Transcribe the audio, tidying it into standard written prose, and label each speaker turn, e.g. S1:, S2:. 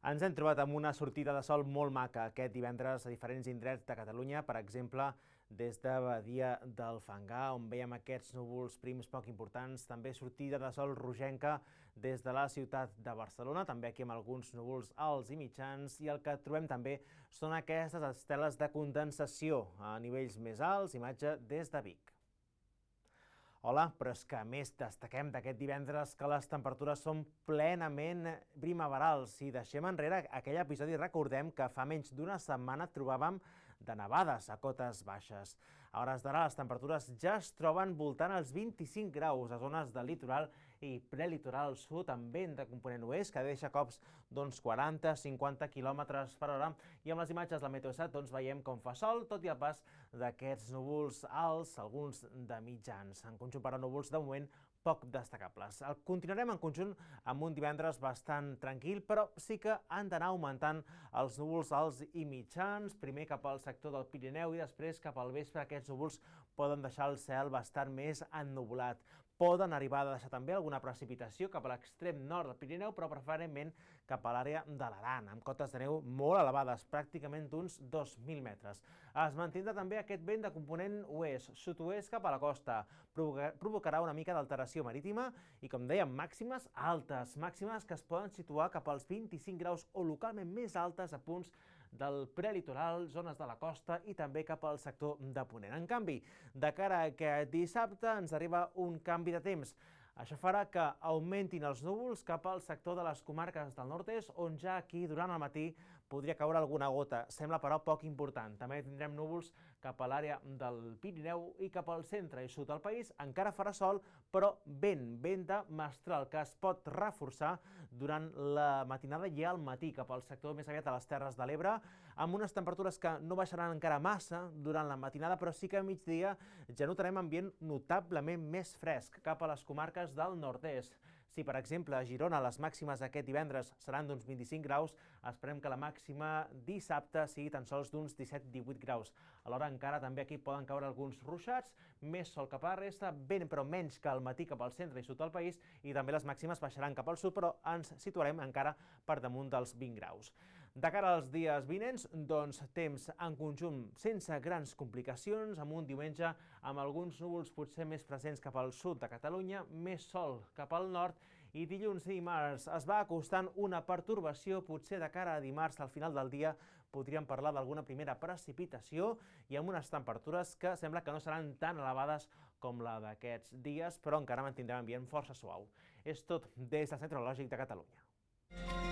S1: Ens hem trobat amb una sortida de sol molt maca aquest divendres a diferents indrets de Catalunya, per exemple, des de Badia del Fangar, on veiem aquests núvols prims poc importants, també sortida de sol rogenca des de la ciutat de Barcelona, també aquí amb alguns núvols alts i mitjans, i el que trobem també són aquestes esteles de condensació a nivells més alts, imatge des de Vic. Hola, però és que a més destaquem d'aquest divendres que les temperatures són plenament primaverals. Si deixem enrere aquell episodi, recordem que fa menys d'una setmana trobàvem de nevades a cotes baixes. A hores d'ara les temperatures ja es troben voltant els 25 graus a zones del litoral i prelitoral sud amb vent de component oest que deixa cops 40-50 km per hora, i amb les imatges del Meteosat veiem com fa sol, tot i el pas d'aquests núvols alts, alguns de mitjans. En conjunt, però, núvols de moment poc destacables. Continuarem en conjunt amb un divendres bastant tranquil, però sí que han d'anar augmentant els núvols alts i mitjans, primer cap al sector del Pirineu i després cap al vespre. Aquests núvols poden deixar el cel bastant més ennuvolat. Poden arribar a deixar també alguna precipitació cap a l'extrem nord del Pirineu, però preferentment cap a l'àrea de l'Aran, amb cotes de neu molt elevades, pràcticament d'uns 2.000 metres. Es mantindrà també aquest vent de component oest, sud-oest cap a la costa. Provocarà una mica d'alteració marítima i, com dèiem, màximes altes, màximes que es poden situar cap als 25 graus o localment més altes a punts del prelitoral, zones de la costa i també cap al sector de Ponent. En canvi, de cara a aquest dissabte ens arriba un canvi de temps. Això farà que augmentin els núvols cap al sector de les comarques del nord-est, on ja aquí durant el matí podria caure alguna gota. Sembla, però, poc important. També tindrem núvols cap a l'àrea del Pirineu i cap al centre i sud del país. Encara farà sol, però vent de mestral, que es pot reforçar durant la matinada i al matí cap al sector més aviat a les Terres de l'Ebre, amb unes temperatures que no baixaran encara massa durant la matinada, però sí que a migdia ja notarem ambient notablement més fresc cap a les comarques del nord-est. Si, per exemple, a Girona les màximes aquest divendres seran d'uns 25 graus, esperem que la màxima dissabte sigui tan sols d'uns 17-18 graus. Alhora, encara també aquí poden caure alguns ruixats, més sol cap a la resta, vent però menys que al matí cap al centre i sud del país, i també les màximes baixaran cap al sud, però ens situarem encara per damunt dels 20 graus. De cara als dies vinents, temps en conjunt sense grans complicacions, amb un diumenge amb alguns núvols potser més presents cap al sud de Catalunya, més sol cap al nord, i dilluns i dimarts es va acostant una pertorbació. Potser de cara a dimarts, al final del dia, podríem parlar d'alguna primera precipitació i amb unes temperatures que sembla que no seran tan elevades com la d'aquests dies, però encara mantindrem ambient força suau. És tot des del Centre Meteorològic de Catalunya.